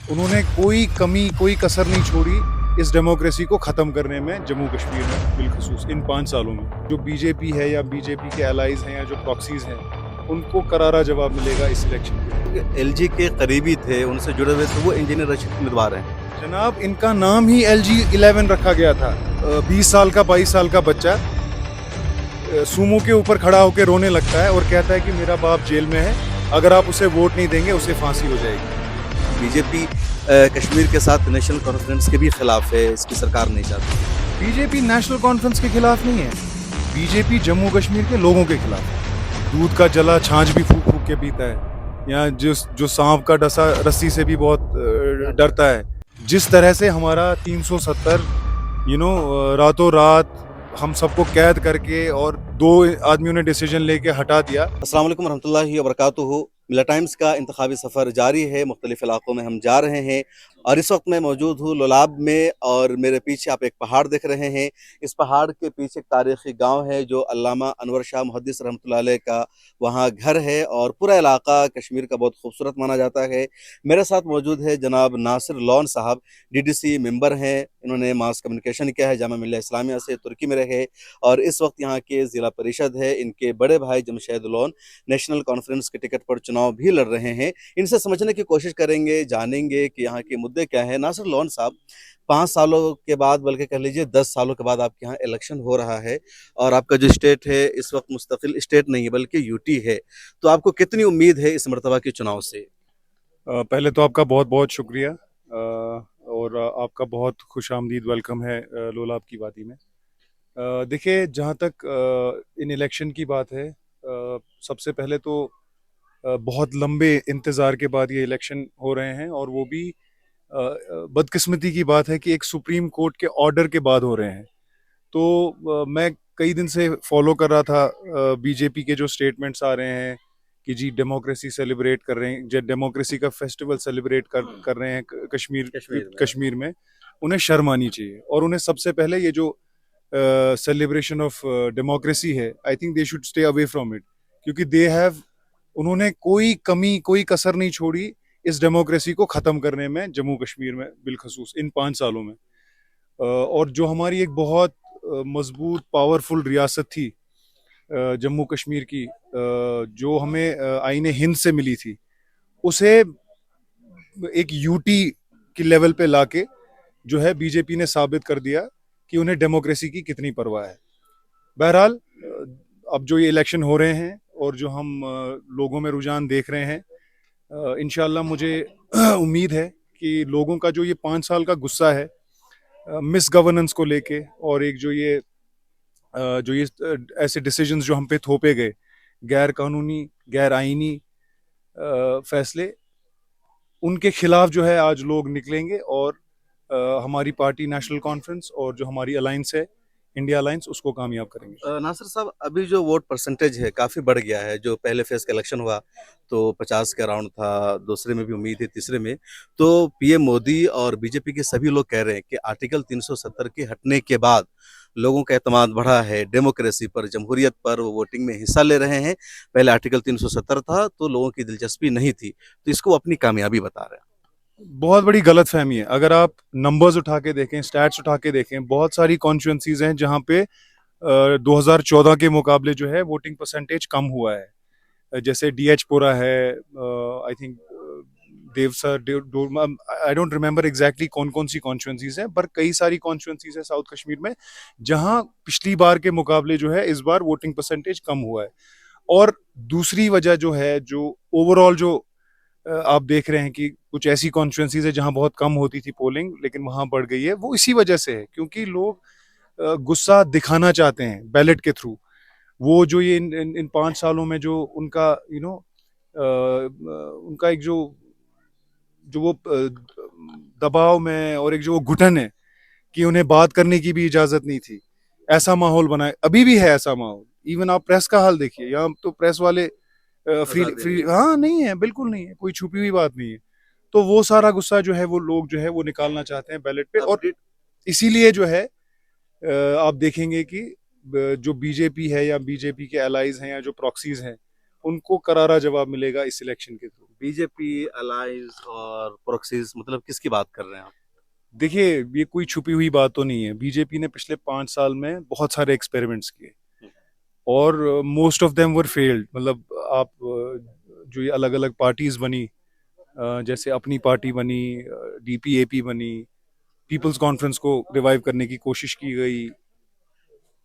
उन्होंने कोई कमी, कोई कसर नहीं छोड़ी इस डेमोक्रेसी को ख़त्म करने में जम्मू कश्मीर में बिलखसूस इन 5 सालों में। जो बीजेपी है या बीजेपी के एलाइज़ हैं या जो प्रॉक्सीज़ हैं, उनको करारा जवाब मिलेगा इस इलेक्शन के। एलजी के करीबी थे, उनसे जुड़े हुए थे, वो इंजीनियर रशीद उम्मीदवार हैं। जनाब, इनका नाम ही LG 11 रखा गया था। 20 साल का 22 साल का बच्चा सूमो के ऊपर खड़ा होकर रोने लगता है और कहता है कि मेरा बाप जेल में है, अगर आप उसे वोट नहीं देंगे उसे फांसी हो जाएगी। बीजेपी कश्मीर के साथ नेशनल कॉन्फ्रेंस के भी खिलाफ है, इसकी सरकार नहीं चाहती। बीजेपी नेशनल कॉन्फ्रेंस के खिलाफ नहीं है, बीजेपी जम्मू कश्मीर के लोगों के खिलाफ है। दूध का जला छाछ भी फूक फूक के पीता है, या जो सांप का डसा रस्सी से भी बहुत डरता है। जिस तरह से हमारा 370 रातों रात हम सबको कैद करके और 2 आदमियों ने डिसीजन लेके हटा दिया। अस्सलाम वालेकुम रहमतुल्लाहि व बरकातुहू। मिला टाइम्स का इंतखाबी सफ़र जारी है, मुख्तलिफ इलाकों में हम जा रहे हैं और इस वक्त मैं मौजूद हूँ लोलाब में और मेरे पीछे आप एक पहाड़ देख रहे हैं। इस पहाड़ के पीछे एक तारीख़ी गांव है जो अल्लामा अनवर शाह मुहद्दिस रहमतुल्लाह अलैह का वहाँ घर है और पूरा इलाका कश्मीर का बहुत खूबसूरत माना जाता है। मेरे साथ मौजूद है जनाब नासिर लॉन साहब, DDC मेंबर हैं। इन्होंने मास कम्युनिकेशन किया है, जामा मिल्लिया इस्लामिया से तुर्की में रहे और इस वक्त यहाँ के ज़िला परिषद है। इनके बड़े भाई जमशेद लॉन नेशनल कॉन्फ्रेंस के टिकट पर चुनाव भी लड़ रहे हैं। इनसे समझने की कोशिश करेंगे, जानेंगे कि यहाँ के मुद्दे क्या हैं। नासिर लॉन साहब, 5 सालों के बाद, बल्कि कह लीजिए 10 सालों के बाद आपके यहाँ इलेक्शन हो रहा है और आपका जो स्टेट है इस वक्त मुस्तकिल स्टेट नहीं है बल्कि यूटी है, तो आपको कितनी उम्मीद है इस मरतबा के चुनाव से? पहले तो आपका बहुत बहुत शुक्रिया और आपका बहुत खुश आमदीद वेलकम है लोलाब की वादी में। देखिए, जहाँ तक इन इलेक्शन की बात है, सबसे पहले तो बहुत लंबे इंतज़ार के बाद ये इलेक्शन हो रहे हैं और वो भी बदकिस्मती की बात है कि एक सुप्रीम कोर्ट के ऑर्डर के बाद हो रहे हैं। तो मैं कई दिन से फॉलो कर रहा था बीजेपी के जो स्टेटमेंट्स आ रहे हैं कि जी डेमोक्रेसी सेलिब्रेट कर रहे हैं, जो डेमोक्रेसी का फेस्टिवल सेलिब्रेट कर रहे हैं कश्मीर में। उन्हें शर्म आनी चाहिए और उन्हें सबसे पहले ये जो सेलिब्रेशन ऑफ डेमोक्रेसी है, I think they should stay away from it, क्योंकि उन्होंने कोई कमी, कोई कसर नहीं छोड़ी इस डेमोक्रेसी को ख़त्म करने में जम्मू कश्मीर में बिलखसूस इन 5 सालों में। और जो हमारी एक बहुत मजबूत पावरफुल रियासत थी जम्मू कश्मीर की, जो हमें आईने हिंद से मिली थी, उसे एक यूटी की लेवल पे लाके जो है बीजेपी ने साबित कर दिया कि उन्हें डेमोक्रेसी की कितनी परवाह है। बहरहाल, अब जो ये इलेक्शन हो रहे हैं और जो हम लोगों में रुझान देख रहे हैं, इंशाल्लाह मुझे उम्मीद है कि लोगों का जो ये 5 साल का गुस्सा है मिस गवर्नेंस को लेके और एक ऐसे डिसीजंस जो हम पे थोपे गए, गैर कानूनी, गैर आईनी फैसले, उनके खिलाफ जो है आज लोग निकलेंगे और हमारी पार्टी नेशनल कॉन्फ्रेंस और जो हमारी अलायंस है, इंडिया अलायंस, उसको कामयाब करेंगे। नासिर साहब, अभी जो वोट परसेंटेज है काफ़ी बढ़ गया है। जो पहले फेज़ का इलेक्शन हुआ तो 50 के अराउंड था, दूसरे में भी उम्मीद है, तीसरे में। तो पीएम मोदी और बीजेपी के सभी लोग कह रहे हैं कि आर्टिकल 370 के हटने के बाद लोगों का एतमाद बढ़ा है डेमोक्रेसी पर, जमहूरियत पर, वो वोटिंग में हिस्सा ले रहे हैं। पहले आर्टिकल 370 था तो लोगों की दिलचस्पी नहीं थी, तो इसको अपनी कामयाबी बता रहे हैं। बहुत बड़ी गलतफहमी है। अगर आप नंबर्स उठा के देखें, स्टैट्स उठा के देखें, बहुत सारी कॉन्स्टिट्यूंसीज हैं जहाँ पे 2014 के मुकाबले जो है वोटिंग परसेंटेज कम हुआ है। जैसे DH पुरा है, आई थिंक देवसर, आई डोंट रिमेम्बर एग्जैक्टली कौन कौन सी कॉन्स्टिट्यूंसीज हैं, पर कई सारी कॉन्स्टिट्यूंसीज हैं साउथ कश्मीर में जहां पिछली बार के मुकाबले जो है इस बार वोटिंग परसेंटेज कम हुआ है। और दूसरी वजह जो है, जो ओवरऑल जो आप देख रहे हैं कि कुछ ऐसी कॉन्स्टिट्यूंसीज है जहां बहुत कम होती थी पोलिंग लेकिन वहां बढ़ गई है, वो इसी वजह से है क्योंकि लोग गुस्सा दिखाना चाहते हैं बैलेट के थ्रू। वो जो ये इन 5 सालों में जो उनका उनका एक जो जो वो दबाव में और एक जो वो घुटन है कि उन्हें बात करने की भी इजाजत नहीं थी, ऐसा माहौल बना है, अभी भी है ऐसा माहौल। इवन आप प्रेस का हाल देखिए, यहाँ तो प्रेस वाले फ्री फ्री, हाँ, नहीं है, बिल्कुल नहीं है, कोई छुपी हुई बात नहीं है। तो वो सारा गुस्सा जो है वो लोग जो है वो निकालना चाहते हैं बैलेट पे, और इसीलिए जो है आप देखेंगे कि जो बीजेपी है या बीजेपी के एलाइज हैं या जो प्रॉक्सीज हैं, उनको करारा जवाब मिलेगा इस इलेक्शन के थ्रू। बीजेपी अलायंस और प्रोक्सीज, मतलब किसकी बात कर रहे हैं आप? देखिए, ये कोई छुपी हुई बात तो नहीं है। बीजेपी ने पिछले 5 साल में बहुत सारे एक्सपेरिमेंट्स किए और most of them were failed. मतलब आप जो ये अलग अलग पार्टीज बनी, जैसे अपनी पार्टी बनी, डीपीएपी बनी, पीपल्स कॉन्फ्रेंस को रिवाइव करने की कोशिश की गई।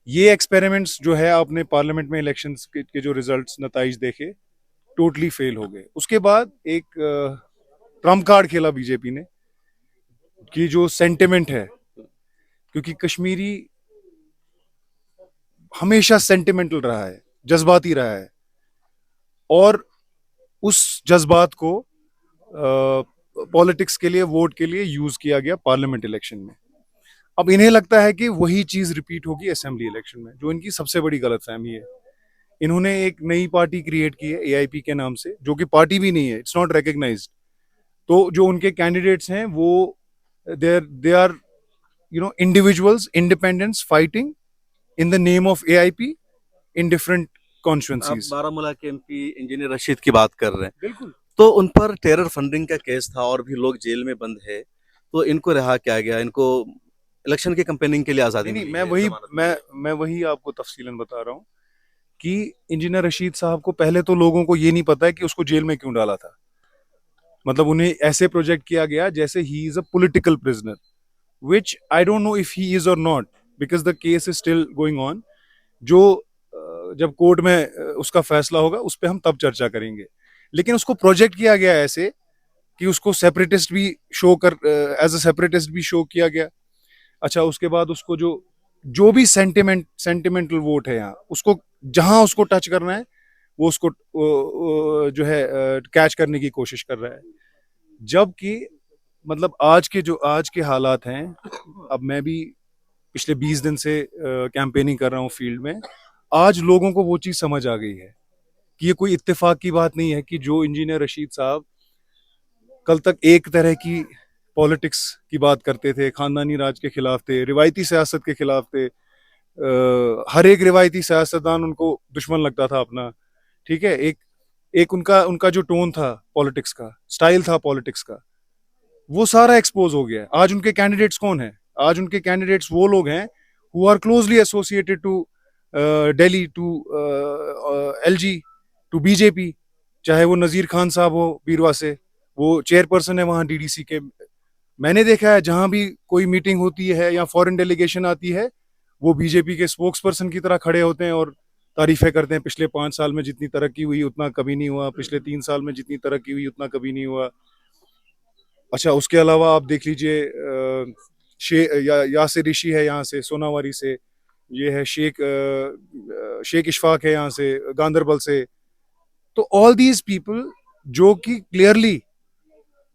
ये एक्सपेरिमेंट्स जो है, आपने पार्लियामेंट में इलेक्शंस के जो रिजल्ट्स नताइज देखे, टोटली फेल हो गए। उसके बाद एक ट्रम्प कार्ड खेला बीजेपी ने कि जो सेंटिमेंट है, क्योंकि कश्मीरी हमेशा सेंटिमेंटल रहा है, जज्बाती रहा है, और उस जज्बात को पॉलिटिक्स के लिए, वोट के लिए यूज किया गया पार्लियामेंट इलेक्शन में। अब इन्हें लगता है कि वही चीज रिपीट होगी असेंबली इलेक्शन में, जो इनकी सबसे बड़ी गलतफहमी है। इन्होंने एक नई पार्टी क्रिएट की है एआईपी के नाम से, जो कि पार्टी भी नहीं है, इट्स नॉट रिकग्नाइज्ड। तो जो उनके कैंडिडेट्स हैं वो they are individuals, independents fighting in the name of AIP in different आप कॉन्स्टिट्यूंसीज। बारामूला के एमपी इंजीनियर रशीद की बात कर रहे हैं, बिल्कुल। तो उन पर टेरर फंडिंग का केस था और भी लोग जेल में बंद है, तो इनको रिहा किया गया, इनको इलेक्शन की कैंपेनिंग के लिए आज़ादी नहीं नहीं, मिली मैं है, वही जमानत मैं मिली है। मैं वही आपको तफसीलन बता रहा हूँ कि इंजीनियर रशीद साहब को पहले तो लोगों को ये नहीं पता है कि उसको जेल में क्यों डाला था। मतलब उन्हें ऐसे प्रोजेक्ट किया गया जैसे he is a political prisoner, which I don't know if he is और not, because the case is still going on. जो जब कोर्ट में उसका फैसला होगा, उस पर हम तब चर्चा करेंगे। लेकिन उसको प्रोजेक्ट किया गया ऐसे कि उसको सेपरेटिस्ट भी शो कर, एज अ सेपरेटिस्ट भी शो किया गया। अच्छा, उसके बाद उसको जो जो भी सेंटिमेंटल वोट है यहाँ, उसको जहां उसको टच करना है, वो उसको जो है कैच करने की कोशिश कर रहा है। जबकि मतलब आज के हालात हैं, अब मैं भी पिछले 20 दिन से कैंपेनिंग कर रहा हूँ फील्ड में। आज लोगों को वो चीज समझ आ गई है कि ये कोई इत्तेफाक की बात नहीं है कि जो इंजीनियर रशीद साहब कल तक एक तरह की पॉलिटिक्स की बात करते थे, खानदानी राज के खिलाफ थे, रिवायती सियासत के खिलाफ थे, हर एक रिवायती सियासतदान उनको दुश्मन लगता था अपना। ठीक है, एक एक उनका उनका जो टोन था पॉलिटिक्स का, स्टाइल था पॉलिटिक्स का, वो सारा एक्सपोज हो गया है। आज उनके कैंडिडेट्स कौन है? आज उनके कैंडिडेट्स वो लोग हैं who are closely associated to Delhi, to LG, to BJP. चाहे वो नजीर खान साहब हो बीरवा से, वो चेयरपर्सन है वहां डीडीसी के। मैंने देखा है जहां भी कोई मीटिंग होती है या फॉरेन डेलीगेशन आती है, वो बीजेपी के स्पोक्स पर्सन की तरह खड़े होते हैं और तारीफें करते हैं। पिछले 5 साल में जितनी तरक्की हुई उतना कभी नहीं हुआ, पिछले 3 साल में जितनी तरक्की हुई उतना कभी नहीं हुआ। अच्छा, उसके अलावा आप देख लीजिए, यासिर ऋषि है यहाँ से सोनावारी से, ये है शेख इशफाक है यहाँ से गांदरबल से। तो ऑल दीज पीपल जो कि क्लियरली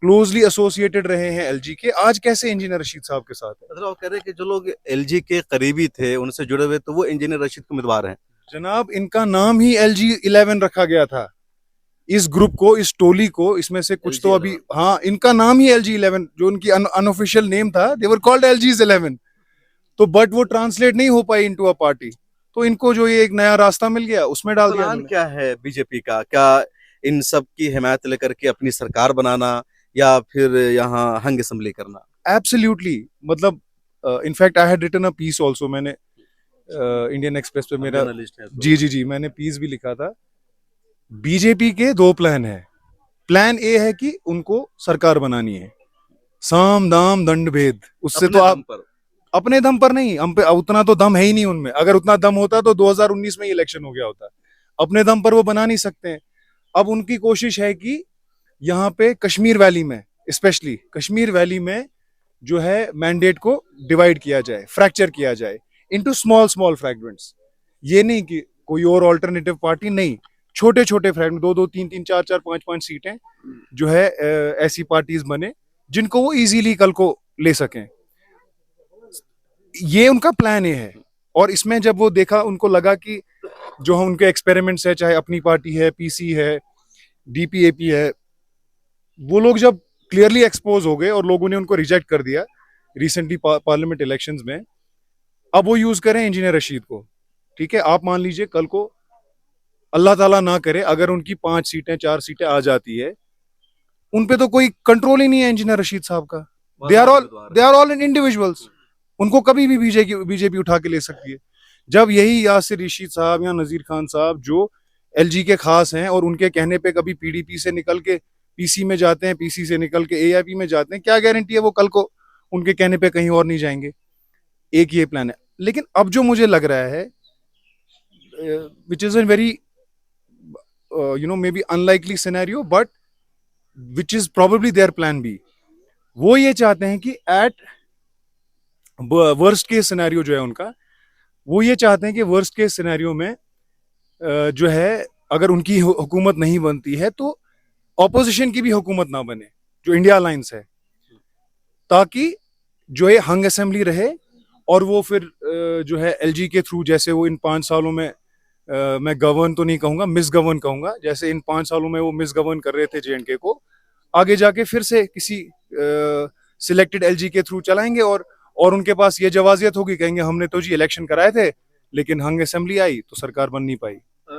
क्लोजली एसोसिएटेड रहे हैं एलजी के, आज कैसे इंजीनियर रशीद साहब के साथ है? मतलब वो कह रहे हैं कि जो लोग एलजी के करीबी थे, उनसे जुड़े हुए, तो वो इंजीनियर रशीद के उम्मीदवार हैं। जनाब, इनका नाम ही LG11 रखा गया था। इस ग्रुप को, इस टोली को, इसमें से कुछ एलजी तो अभी, 11। हाँ, इनका नाम ही LG11, जो उनकी अनऑफिशियल नेम था, दे वर कॉल्ड LG11। तो बट वो ट्रांसलेट नहीं हो पाई इनटू अ पार्टी, तो इनको जो ये एक नया रास्ता मिल गया उसमें तो डाल दिया प्लान इन्होंने। क्या है बीजेपी का? क्या इन सब की हिमायत लेकर के अपनी सरकार बनाना, या फिर यहाँ हंग असेंबली करना? एब्सोल्युटली। मतलब in fact I had written a piece also. मैंने इंडियन एक्सप्रेस पे आप मेरा, जर्नलिस्ट हैं तो। जी जी जी, मैंने पीस भी लिखा था। बीजेपी के दो प्लान है। प्लान ए है कि उनको सरकार बनानी है, साम दाम दंड भेद, उससे तो अपने दम आप पर। अपने दम पर नहीं, हम पे उतना तो दम है ही नहीं उनमें। अगर उतना दम होता तो 2019 में ही इलेक्शन हो गया होता। अपने दम पर वो बना नहीं सकते हैं। अब उनकी कोशिश है कि यहाँ पे कश्मीर वैली में, स्पेशली कश्मीर वैली में जो है मैंडेट को डिवाइड किया जाए, फ्रैक्चर किया जाए इनटू स्मॉल स्मॉल फ्रैगमेंट्स। ये नहीं कि कोई और ऑल्टरनेटिव पार्टी नहीं, छोटे छोटे फ्रैगमेंट, दो दो तीन तीन चार चार पांच पांच सीटें जो है ऐसी पार्टीज बने जिनको वो इजीली कल को ले सकें। ये उनका प्लान ये है। और इसमें जब वो देखा, उनको लगा कि जो हम उनके एक्सपेरिमेंट्स है, चाहे अपनी पार्टी है, पीसी है, डीपीएपी है, वो लोग जब क्लियरली एक्सपोज हो गए और लोगों ने उनको रिजेक्ट कर दिया रिसेंटली पार्लियामेंट इलेक्शंस में, अब वो यूज करें इंजीनियर रशीद को। ठीक है, आप मान लीजिए कल को अल्लाह ताला ना करे अगर उनकी 5 सीटें 4 सीटें आ जाती है, उन पे तो कोई कंट्रोल ही नहीं है इंजीनियर रशीद साहब का। बहुत दे आर सारे ऑल उम्मीदवार दे हैं। Are all individuals. उनको कभी भी बीजेपी उठा के ले सकती है। जब यही यासिर रशीद साहब या नजीर खान साहब जो एलजी के खास हैं और उनके कहने पे कभी पीडीपी से निकल के पीसी में जाते हैं, पीसी से निकल के एआईपी में जाते हैं, क्या गारंटी है वो कल को उनके कहने पे कहीं और नहीं जाएंगे। एक ये प्लान है। लेकिन अब जो मुझे लग रहा है, which is a very maybe unlikely scenario, but which is probably their plan B. वो ये चाहते हैं कि एट वर्स्ट केस सिनेरियो जो है उनका, वो ये चाहते हैं कि वर्स्ट केस सिनेरियो में जो है अगर उनकी हुकूमत नहीं बनती है तो ऑपोजिशन की भी हुकूमत ना बने, जो इंडिया अलायंस है, ताकि जो है हंग असेंबली रहे। और वो फिर जो है एलजी के थ्रू, जैसे वो इन 5 सालों में मैं गवर्न तो नहीं कहूंगा, मिस गवर्न कहूंगा, जैसे इन 5 सालों में वो मिस गवर्न कर रहे थे जेएंडके को, आगे जाके फिर से किसी सिलेक्टेड एलजी के थ्रू चलाएंगे। और उनके पास ये जवाजियत होगी, कहेंगे हमने तो जी इलेक्शन कराए थे लेकिन हंग असेंबली आई तो सरकार बन नहीं पाई।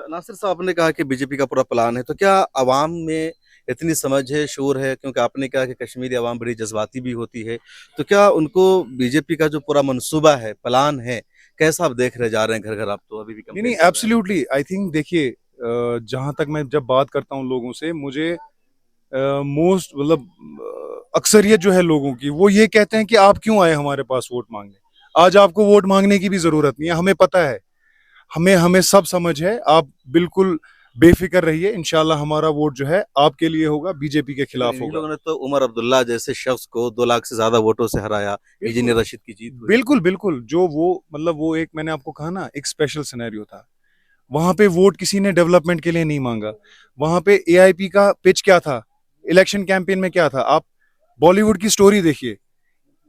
नासिर साहब, आपने कहा कि बीजेपी का पूरा प्लान है, तो क्या आवाम में इतनी समझ है, शूर है? क्योंकि आपने कहा कि कश्मीरी आवाम बड़ी जज्बाती भी होती है, तो क्या उनको बीजेपी का जो पूरा मंसूबा है, प्लान है, कैसा आप देख रहे जा रहे हैं घर घर? आप तो अभी भी नहीं नहीं, कंपेन कर रहे हैं। एब्सोल्युटली आई थिंक, देखिए जहां तक मैं जब बात करता हूँ लोगों से, मुझे मोस्ट मतलब अक्सरियत जो है लोगों की, वो ये कहते हैं कि आप क्यों आए हमारे पास वोट मांगने। आज आपको वोट मांगने की भी जरूरत नहीं है, हमें पता है, हमें हमें सब समझ है। आप बिल्कुल बेफिक्र रहिए, इंशाल्लाह हमारा वोट जो है आपके लिए होगा, बीजेपी के लेकिन खिलाफ इन्हीं होगा। लोगों ने तो उमर अब्दुल्ला जैसे शख्स को 2 लाख से ज्यादा वोटों से हराया, बिल्कुल इंजीनियर रशीद की जीत हुई। बिल्कुल बिल्कुल, जो वो मतलब वो एक, मैंने आपको कहा ना, एक स्पेशल सिनेरियो था। वहां पे वोट किसी ने डेवलपमेंट के लिए नहीं मांगा। वहां पे एआईपी का पिच क्या था, इलेक्शन कैंपेन में क्या था, आप बॉलीवुड की स्टोरी देखिए।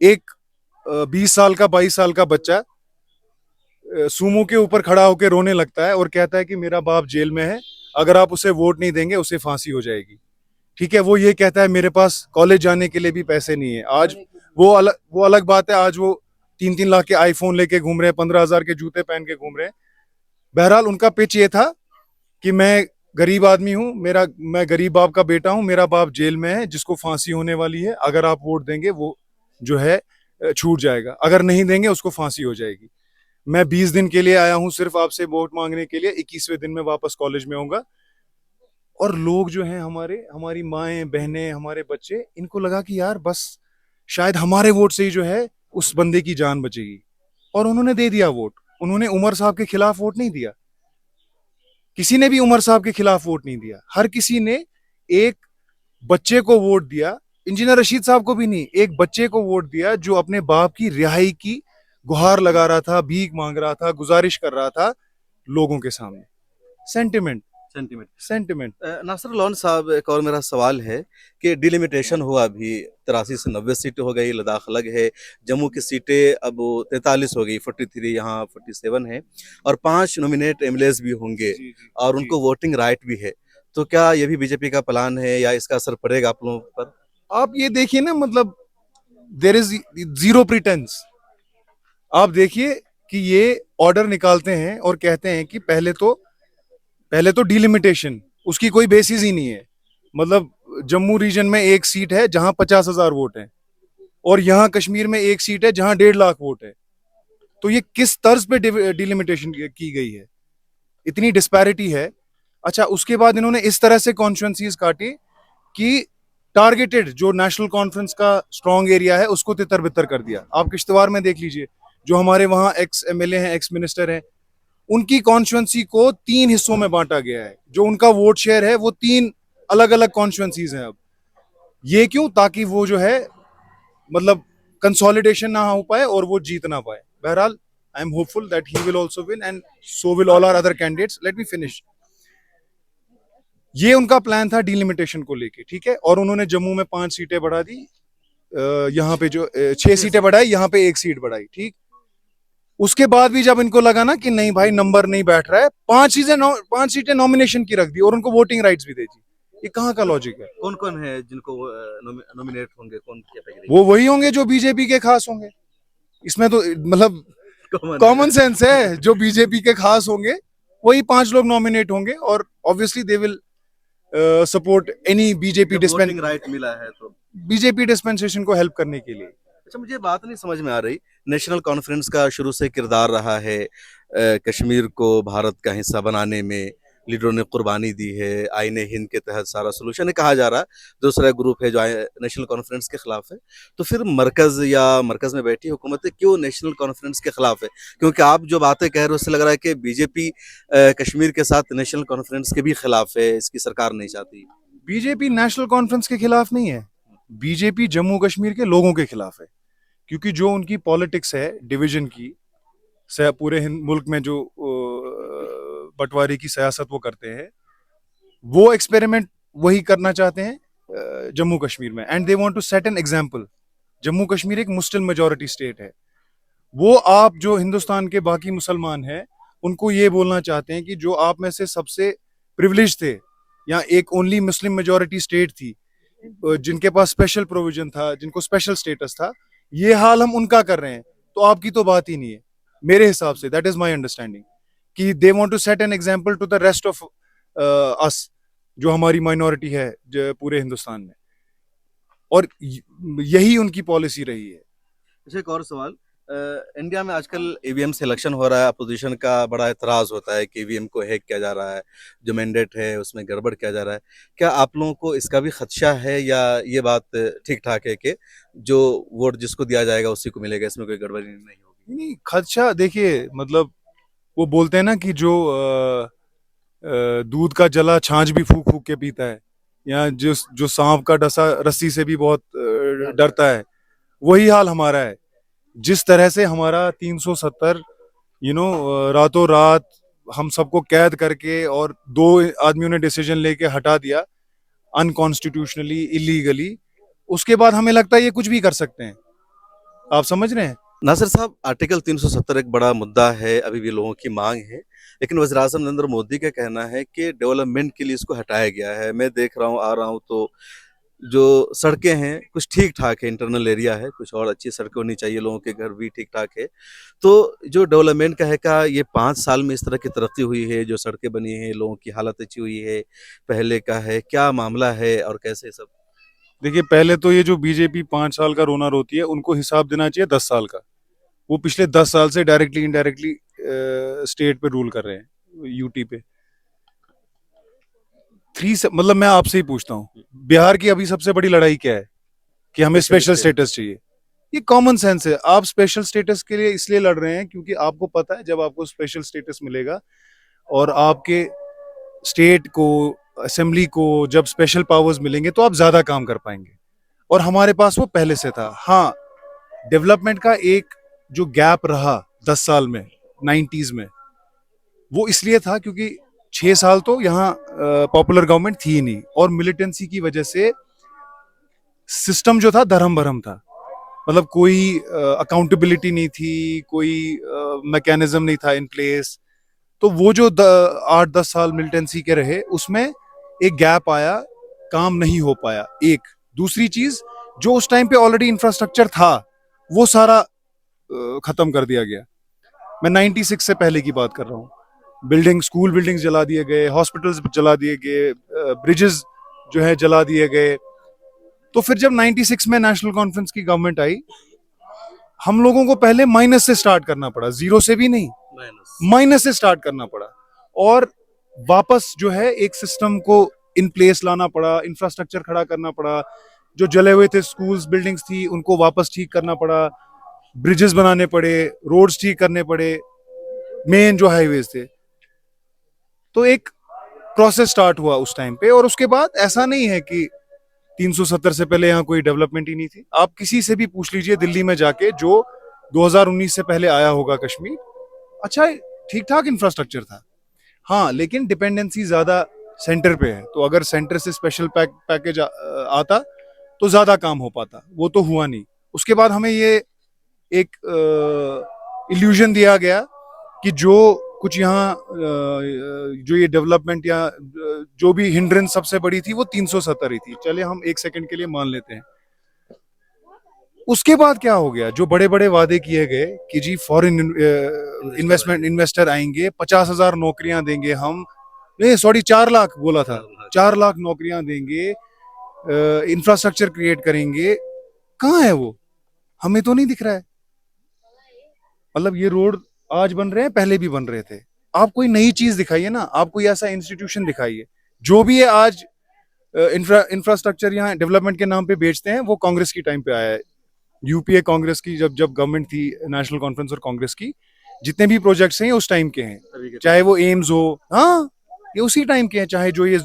एक 20 साल का 22 साल का बच्चा सूमो के ऊपर खड़ा होकर रोने लगता है और कहता है कि मेरा बाप जेल में है, अगर आप उसे वोट नहीं देंगे उसे फांसी हो जाएगी। ठीक है, वो ये कहता है मेरे पास कॉलेज जाने के लिए भी पैसे नहीं है आज। वो अलग बात है, आज वो 3-3 लाख के आईफोन लेके घूम रहे हैं, 15,000 के जूते पहन के घूम रहे हैं। बहरहाल उनका पिच ये था कि मैं गरीब आदमी हूँ, मैं गरीब बाप का बेटा हूँ, मेरा बाप जेल में है जिसको फांसी होने वाली है, अगर आप वोट देंगे वो जो है छूट जाएगा, अगर नहीं देंगे उसको फांसी हो जाएगी। मैं 20 दिन के लिए आया हूँ सिर्फ आपसे वोट मांगने के लिए, 21वें दिन में वापस कॉलेज में आऊंगा। और लोग जो हैं हमारे, हमारी माएं बहनें, हमारे बच्चे, इनको लगा कि यार बस शायद हमारे वोट से ही जो है उस बंदे की जान बचेगी, और उन्होंने दे दिया वोट। उन्होंने उमर साहब के खिलाफ वोट नहीं दिया, किसी ने भी उमर साहब के खिलाफ वोट नहीं दिया, हर किसी ने एक बच्चे को वोट दिया। इंजीनियर रशीद साहब को भी नहीं, एक बच्चे को वोट दिया जो अपने बाप की रिहाई की गुहार लगा रहा था, भीख मांग रहा था, गुजारिश कर रहा था लोगों के सामने। Sentiment, sentiment. Sentiment. Nasir Lone साहब, एक और मेरा सवाल है कि डिलिमिटेशन हुआ, अभी 83 से 90 सीटें हो गई, लद्दाख अलग है, जम्मू की सीटें अब 43 हो गई, 43 यहाँ 47 है, और 5 नॉमिनेट एमएलएज भी होंगे, जी जी और जी। उनको वोटिंग राइट भी है। तो क्या ये भी बीजेपी का प्लान है, या इसका असर पड़ेगा आप लोगों पर? आप ये देखिए ना, मतलब देर इज जीरो प्रिटेंस। आप देखिए कि ये ऑर्डर निकालते हैं और कहते हैं कि पहले तो डिलिमिटेशन, उसकी कोई बेसिस ही नहीं है। मतलब जम्मू रीजन में एक सीट है जहां 50,000 वोट हैं, और यहाँ कश्मीर में एक सीट है जहां 1.5 लाख वोट है। तो ये किस तर्ज पे डिलिमिटेशन की गई है, इतनी डिस्पैरिटी है। अच्छा, उसके बाद इन्होंने इस तरह से कॉन्स्टिट्यूंसीज काटी कि टारगेटेड जो नेशनल कॉन्फ्रेंस का स्ट्रॉन्ग एरिया है उसको तितर बितर कर दिया। आप किश्तवाड़ में देख लीजिए, जो हमारे वहां एक्स एमएलए हैं, एक्स मिनिस्टर हैं, उनकी कॉन्स्टिट्यूंसी को 3 हिस्सों में बांटा गया है। जो उनका वोट शेयर है वो 3 अलग अलग कॉन्स्टिट्यूंसीज हैं अब। ये क्यों? ताकि वो जो है मतलब कंसोलिडेशन ना हो पाए और वो जीत ना पाए। बहरहाल I am hopeful that he will also win and so will all our other candidates. Let me finish. ये उनका प्लान था डिलिमिटेशन को लेके, ठीक है। और उन्होंने जम्मू में 5 सीटें बढ़ा दी, यहाँ पे जो 6 सीटें बढ़ाई, यहाँ पे 1 सीट बढ़ाई, ठीक। उसके बाद भी जब इनको लगा ना कि नहीं भाई नंबर नहीं बैठ रहा है, 5 सीटें नॉमिनेशन की रख दी और उनको वोटिंग राइट्स भी दे दी। ये कहाँ का लॉजिक है? कौन कौन है जिनको नॉमिनेट होंगे, कौन कैटेगरी वो वही होंगे जो बीजेपी के खास होंगे। इसमें तो मतलब कॉमन है? कॉमन सेंस है, जो बीजेपी के खास होंगे वही 5 लोग नॉमिनेट होंगे, और obviously they will support any BJP जब वोटिंग राइट मिला है तो। बीजेपी डिस्पेंसेशन को हेल्प करने के लिए। अच्छा, मुझे बात नहीं समझ में आ रही, नेशनल कॉन्फ्रेंस का शुरू से किरदार रहा है कश्मीर को भारत का हिस्सा बनाने में, लीडरों ने कुर्बानी दी है, आईने हिंद के तहत सारा सोल्यूशन है कहा जा रहा है, दूसरा ग्रुप है जो नेशनल कॉन्फ्रेंस के खिलाफ है, तो फिर मरकज या मरकज में बैठी हुकूमतें क्यों नेशनल कॉन्फ्रेंस के खिलाफ है? क्योंकि आप जो बातें कह रहे हो उससे लग रहा है कि बीजेपी कश्मीर के साथ नेशनल कॉन्फ्रेंस के भी खिलाफ है, इसकी सरकार नहीं चाहती। बीजेपी नेशनल कॉन्फ्रेंस के खिलाफ नहीं है, बीजेपी जम्मू कश्मीर के लोगों के खिलाफ है, क्योंकि जो उनकी पॉलिटिक्स है डिवीजन की, पूरे मुल्क में जो बंटवारे की सियासत वो करते हैं, वो एक्सपेरिमेंट वही करना चाहते हैं जम्मू कश्मीर में, and they want to set an example. Jammu Kashmir एक मुस्लिम मेजॉरिटी स्टेट है, वो आप जो हिंदुस्तान के बाकी मुसलमान हैं उनको ये बोलना चाहते हैं कि जो आप में से सबसे प्रिविलेज थे, या एक ओनली मुस्लिम मेजॉरिटी स्टेट थी जिनके पास स्पेशल प्रोविजन था, जिनको स्पेशल स्टेटस था, ये हाल हम उनका कर रहे हैं, तो आपकी तो बात ही नहीं है मेरे हिसाब से। दैट इज माय अंडरस्टैंडिंग कि they want to set an example to the rest of us, जो हमारी माइनॉरिटी है पूरे हिंदुस्तान में, और यही उनकी पॉलिसी रही है। अच्छा, एक और सवाल, इंडिया में आजकल ईवीएम से इलेक्शन हो रहा है, अपोजिशन का बड़ा एतराज होता है कि ईवीएम को हैक किया जा रहा है, जो मैंडेट है उसमें गड़बड़ किया जा रहा है, क्या आप लोगों को इसका भी खदशा है या ये बात ठीक ठाक है कि जो वोट जिसको दिया जाएगा उसी को मिलेगा, इसमें कोई गड़बड़ी नहीं होगी? नहीं, खदशा देखिए, मतलब वो बोलते हैं ना कि जो दूध का जला छाछ भी फूक फूक के पीता है, या जो सांप का डसा रस्सी से भी बहुत डरता है, वही हाल हमारा है। जिस तरह से हमारा 370 रातों रात हम सबको कैद करके और 2 आदमियों ने डिसीजन लेके हटा दिया अनकॉन्स्टिट्यूशनली, इलीगली, उसके बाद हमें लगता है ये कुछ भी कर सकते हैं। आप समझ रहे हैं? नासिर साहब, आर्टिकल 370 एक बड़ा मुद्दा है, अभी भी लोगों की मांग है, लेकिन वज़ीर-ए-आज़म नरेंद्र मोदी का कहना है कि डेवलपमेंट के लिए इसको हटाया गया है। मैं देख रहा हूँ, आ रहा हूँ तो जो सड़कें हैं कुछ ठीक ठाक है, इंटरनल एरिया है, कुछ और अच्छी सड़कें होनी चाहिए, लोगों के घर भी ठीक ठाक है। तो जो डेवलपमेंट का है, क्या ये 5 साल में इस तरह की तरक्की हुई है, जो सड़कें बनी हैं, लोगों की हालत अच्छी हुई है, पहले का है, क्या मामला है और कैसे सब? देखिए, पहले तो ये जो बीजेपी 5 साल का रोना रोती है, उनको हिसाब देना चाहिए 10 साल का। वो पिछले 10 साल से डायरेक्टली इनडायरेक्टली स्टेट पे रूल कर रहे हैं, यूटी पे। मतलब मैं आपसे ही पूछता हूँ, बिहार की अभी सबसे बड़ी लड़ाई क्या है? कि हमें स्पेशल स्टेटस चाहिए। ये कॉमन सेंस है। आप स्पेशल स्टेटस के लिए इसलिए लड़ रहे हैं क्योंकि आपको पता है जब आपको स्पेशल स्टेटस मिलेगा और आपके स्टेट को, असेंबली को जब स्पेशल पावर्स मिलेंगे तो आप ज्यादा काम कर पाएंगे, और हमारे पास वो पहले से था। हाँ, डेवलपमेंट का एक जो गैप रहा 10 साल में, 90s में, वो इसलिए था क्योंकि 6 साल तो यहाँ पॉपुलर गवर्नमेंट थी ही नहीं, और मिलिटेंसी की वजह से सिस्टम जो था धर्म भरम था। मतलब कोई अकाउंटेबिलिटी नहीं थी, कोई मैकेनिज्म नहीं था इन प्लेस। तो वो जो 8-10 साल मिलिटेंसी के रहे, उसमें एक गैप आया, काम नहीं हो पाया। एक दूसरी चीज, जो उस टाइम पे ऑलरेडी इंफ्रास्ट्रक्चर था वो सारा खत्म कर दिया गया। मैं 96 से पहले की बात कर रहा हूँ। स्कूल बिल्डिंग्स जला दिए गए, हॉस्पिटल्स जला दिए गए, ब्रिजेस जो है जला दिए गए। तो फिर जब 96 में नेशनल कॉन्फ्रेंस की गवर्नमेंट आई, हम लोगों को पहले माइनस से स्टार्ट करना पड़ा, जीरो से भी नहीं, माइनस से स्टार्ट करना पड़ा, और वापस जो है एक सिस्टम को इन प्लेस लाना पड़ा, इंफ्रास्ट्रक्चर खड़ा करना पड़ा। जो जले हुए थे स्कूल्स, बिल्डिंग्स थी, उनको वापस ठीक करना पड़ा, ब्रिजेस बनाने पड़े, रोड्स ठीक करने पड़े, मेन जो हाईवेज थे। तो एक प्रोसेस स्टार्ट हुआ उस टाइम पे, और उसके बाद ऐसा नहीं है कि 370 से पहले यहाँ कोई डेवलपमेंट ही नहीं थी। आप किसी से भी पूछ लीजिए दिल्ली में जाके, जो 2019 से पहले आया होगा कश्मीर, अच्छा ठीक ठाक इंफ्रास्ट्रक्चर था। हाँ, लेकिन डिपेंडेंसी ज्यादा सेंटर पे है, तो अगर सेंटर से स्पेशल पैकेज आता तो ज्यादा काम हो पाता, वो तो हुआ नहीं। उसके बाद हमें ये एक इल्यूजन दिया गया कि जो कुछ यहाँ जो ये डेवलपमेंट या जो भी हिंड्रेंस सबसे बड़ी थी वो 370 ही थी। चले हम एक सेकंड के लिए मान लेते हैं। उसके बाद क्या हो गया? जो बड़े बड़े वादे किए गए कि जी फॉरेन इन्वेस्टर आएंगे, 50,000 नौकरियां देंगे हम, नहीं सॉरी 4 लाख बोला था, 4 लाख नौकरियां देंगे, इंफ्रास्ट्रक्चर क्रिएट करेंगे, कहाँ है वो? हमें तो नहीं दिख रहा है। मतलब ये रोड आज बन रहे हैं, पहले भी बन रहे थे। आप कोई नई चीज दिखाइए ना, आप कोई ऐसा इंस्टीट्यूशन दिखाइए। जो भी है आज इंफ्रास्ट्रक्चर यहाँ डेवलपमेंट के नाम पे बेचते हैं, वो कांग्रेस की टाइम पे आया है। यूपीए कांग्रेस की जब जब गवर्नमेंट थी, नेशनल कॉन्फ्रेंस और कांग्रेस की, जितने भी प्रोजेक्ट्स हैं ये उस टाइम के हैं। चाहे वो एम्स हो, हाँ, ये उसी टाइम के हैं। चाहे जो ये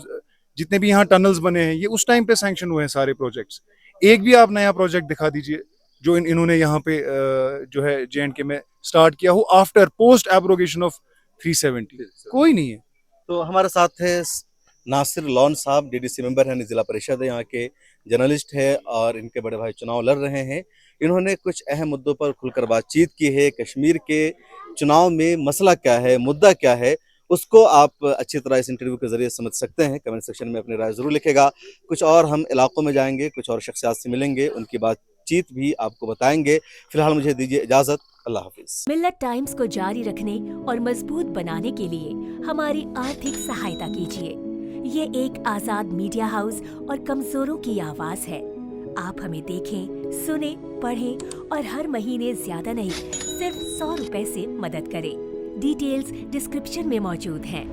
जितने भी यहाँ टनल्स बने हैं, ये उस टाइम पे सैंक्शन हुए हैं सारे प्रोजेक्ट्स। एक भी आप नया प्रोजेक्ट दिखा दीजिए जो इन्होंने यहाँ पे जो है J&K में स्टार्ट किया हो आफ्टर पोस्ट एब्रोगेशन ऑफ 370। कोई नहीं है। तो हमारे साथ है नासिर लॉन साहब, डीडीसी मेंबर हैं, जिला परिषद है, यहाँ के जर्नलिस्ट है और इनके बड़े भाई चुनाव लड़ रहे हैं। इन्होंने कुछ अहम मुद्दों पर खुलकर बातचीत की है। कश्मीर के चुनाव में मसला क्या है, मुद्दा क्या है, उसको आप अच्छी तरह इस इंटरव्यू के जरिए समझ सकते हैं। कमेंट सेक्शन में अपनी राय जरूर लिखेगा। कुछ और हम इलाकों में जाएंगे, कुछ और शख्सियात से मिलेंगे, उनकी बातचीत भी आपको बताएंगे। फिलहाल मुझे दीजिए इजाजत। अल्लाह हाफिज। मिल्लत टाइम्स को जारी रखने और मजबूत बनाने के लिए हमारी आर्थिक सहायता कीजिए। ये एक आजाद मीडिया हाउस और कमजोरों की आवाज है। आप हमें देखें, सुने, पढ़ें और हर महीने ज्यादा नहीं, सिर्फ 100 रुपए से मदद करें। डिटेल्स डिस्क्रिप्शन में मौजूद हैं।